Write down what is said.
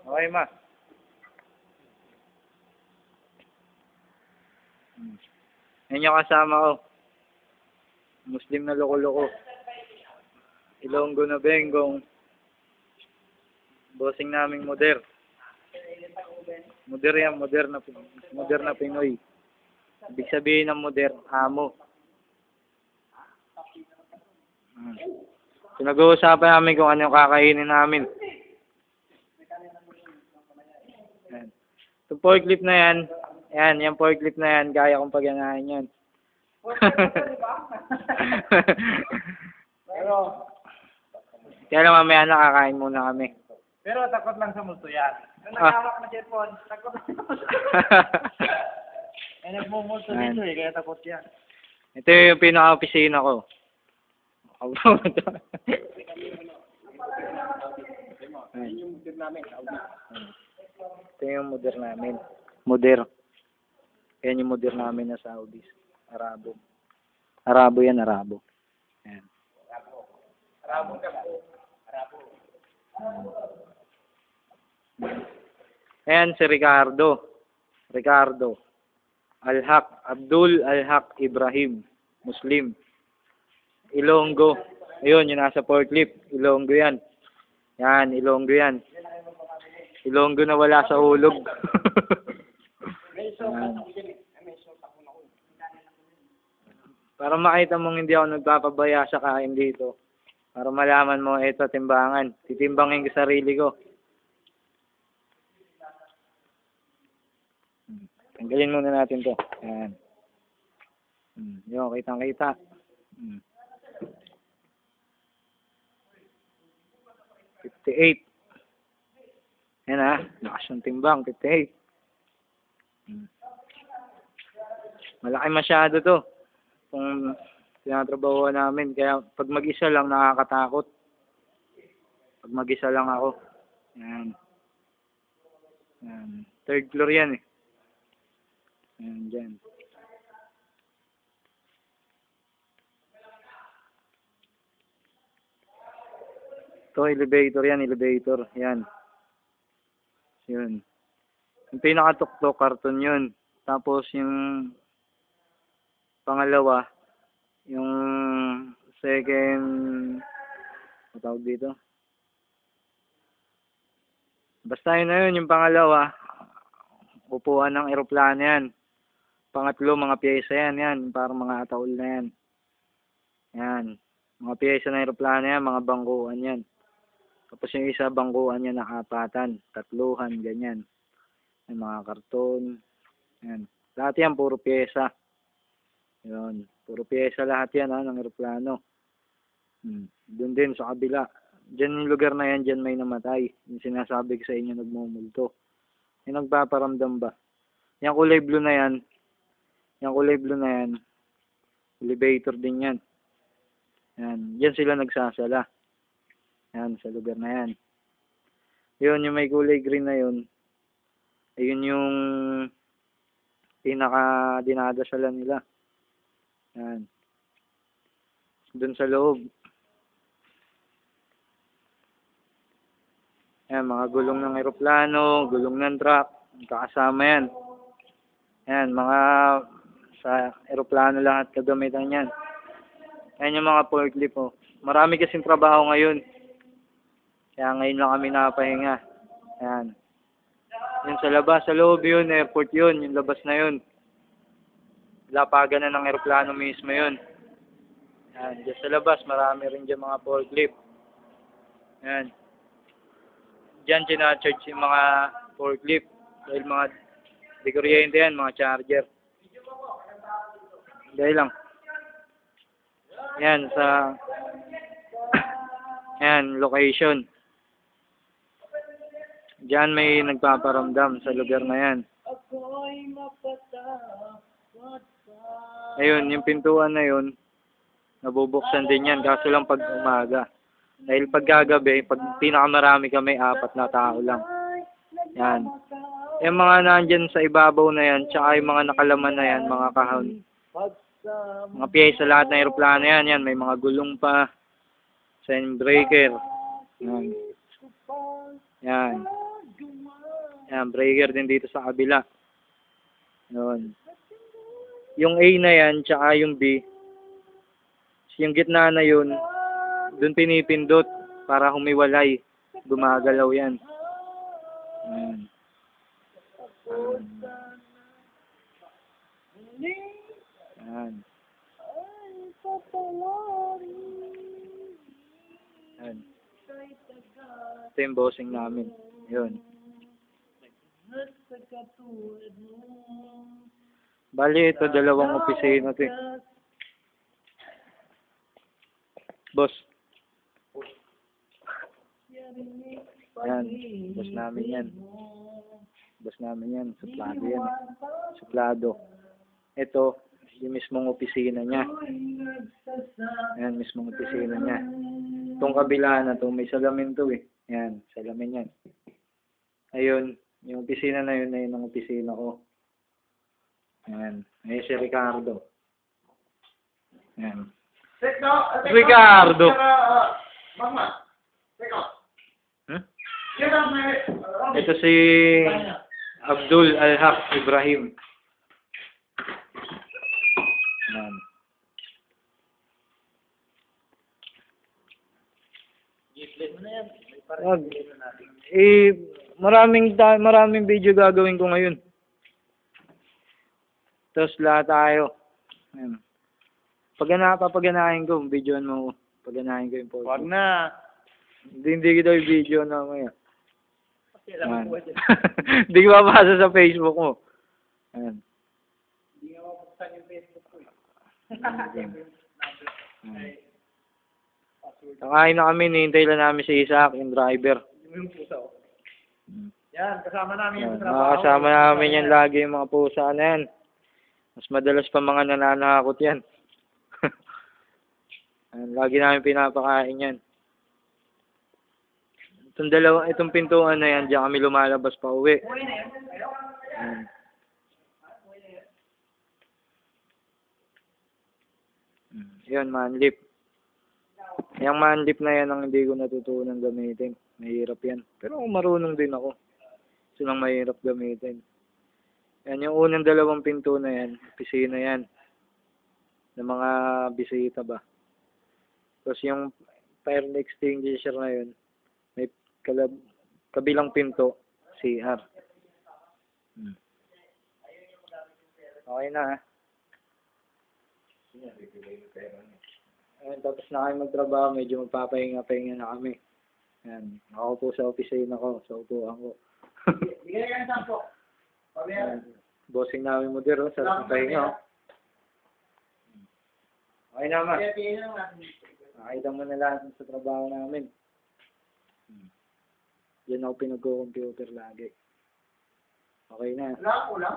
Okay, ma. Yan yung kasama ko. Muslim na loko-loko. Ilonggo na Benggong. Bossing naming moder. Moder yan, moder na Pinoy. Ibig sabihin ng moder, amo. Pinag-uusapan namin kung ano yung kakainin namin. Yan. Itong forklift na yan, yung forklift na yan, kaya kong pagyanahin yan. Pero, Kaya lang mamaya nakakain muna kami. pero takot lang sa multo yan. Nung nagkawak na cellphone, takot lang sa multo. Eh, nagmumulto dito eh, kaya takot yan. Ito yung pinaka-opisina ko. Yun yung motor namin. Ito yung moder namin. Moder. Yan yung moder namin na Saudis. Arabo. Arabo yan, Arabo. Ayan. Arabo ka ba? Arabo. Ayan si Ricardo. Ricardo. Al-Haq. Abdul Al-Haq Ibrahim. Muslim. Ilonggo. Ayun, yung nasa forklift. Ilonggo yan. Yan, Ilonggo yan. Ilonggo na wala sa hulog. Yan. Para makita mong hindi ako nagpapabaya sa kain dito. Para malaman mo, ito, timbangan. Titimbangin ko sarili ko. Tanggalin muna natin to. Ayan. Yun, kitang-kita. 58. Yan ha. Lakas yung timbang. 58. Malaki masyado to. Kung tinatrabaho namin. Kaya pag mag-isa lang nakakatakot. Pag mag-isa lang ako. Yan. Yan. Third floor yan eh. Yan dyan. Ito, elevator yan, elevator. Yan. Yun. Yung pinakatuktok, karton yun. Tapos yung pangalawa, yung second, matawag dito. Basta yun na yun, yung pangalawa, upuan ng eroplano yan. Pangatlo, mga pyesa yan. Parang mga ataol na yan. Yan. Mga pyesa ng eroplano yan, mga bangkuan yan. Tapos yung isa, bangkuan niya nakapatan, tatluhan, ganyan. May mga karton. Yan. Lahat yan, puro pyesa. Yun. Puro pyesa lahat yan, ng eroplano. Doon din, sa kabila. Diyan yung lugar na yan, diyan may namatay. Yung sinasabi ko sa inyo, nagmumulto. Yung nagpaparamdam ba? Yung kulay blue na yan, elevator din yan. Yan. Diyan sila nagsasala. Yan, sa lugar na yan. Yun, yung may kulay green na yun, ayun yung pinaka-dinadasalan nila. Yan. Doon sa loob. Yan, mga gulong ng eroplano, gulong ng truck, kakasama yan. Yan, mga sa eroplano lahat kagamitan yan. Yan yung mga forklift oh. Marami kasing trabaho ngayon. Kaya ngayon lang kami nakapahinga. Yan. Yun sa labas, sa loob yun, airport yun, yung labas na yun. Lapagan na ng eroplano mismo yun. Yan, dyan sa labas, marami rin dyan mga forklift. Yan. Diyan ginacharge yung mga forklift. Dahil mga di kuryente yan, mga charger. Dahil lang. Yan, sa yan, location. Diyan may nagpaparamdam sa lugar na yan. Ayun, yung pintuan na yun, nabubuksan din yan, kaso lang pag umaga. Dahil pag gagabi, pag pinakamarami kami, 4 na tao lang. Yan. Yung mga nandyan sa ibabaw na yan, tsaka yung mga nakalaman na yan, mga kahon. Mga piyesa lahat ng aeroplano yan, may mga gulong pa, sign breaker. Yan. Yan. Yan, breaker din dito sa kabila. Yun. Yung A na yan, tsaka yung B. Yung gitna na yun, dun pinipindot para humiwalay. Gumagalaw yan. Yan. Yan. Yan. Ito yung bossing namin. Yun. Bali, ito dalawang opisina to eh. Boss. Yan. Boss namin yan. Boss namin yan. Suplado yan. Suplado. Ito, yung mismong opisina niya. Yan, mismong opisina niya. Itong kabila na to, may salamin to eh. Yan, salamin yan. Ayun, yung opisina na yun ang opisina ko. Yan. Ayun si Ricardo. Yan. Ricardo. Mama. Teka. Hmm? Ito si Abdul Al-Haq Ibrahim. Yan. Maraming video gagawin ko ngayon. Tapos lahat tayo. Ayan. Papaganahin ko, videoan mo. Paganahin ko yung photo. Wag na. Hindi kita yung video na maya. Hindi ko mapasa sa Facebook mo. Ayan. Hindi nga mapagsan yung Facebook ko eh. Nakain na kami, nihintay lang namin si Isaac, yung driver. Yung pusa oh. Yan, kasama namin yan Yan, sa trabaho. kasama namin yan lagi yung mga pusa na yan. Mas madalas pa mga nananakot yan. Yan, lagi namin pinapakain yan. Itong pintuan na yan, diyan kami lumalabas pa uwi. Yan. Yan, manlip. Yung manlip na yan ang hindi ko natutunan gamitin. Mahirap yan. Pero marunong din ako. Ito lang mahirap gamitin. Yan, yung unang dalawang pinto na yan, opisina yan. Ng mga bisita ba. Tapos yung fire extinguisher na yun, may kabilang pinto, CR. Okay na ha. Ayun, tapos na kami magtrabaho, medyo magpapahinga-pahinga na kami. Ayan, ako po sa opisina ko, sa upuan ko. Bigay ka ng sampo. Ayan, bossing namin mo dito, sa pahinga. Okay naman. Nakita mo na lahat sa trabaho namin. Yan ako pinag-computer lagi. Okay na. Wala, wala.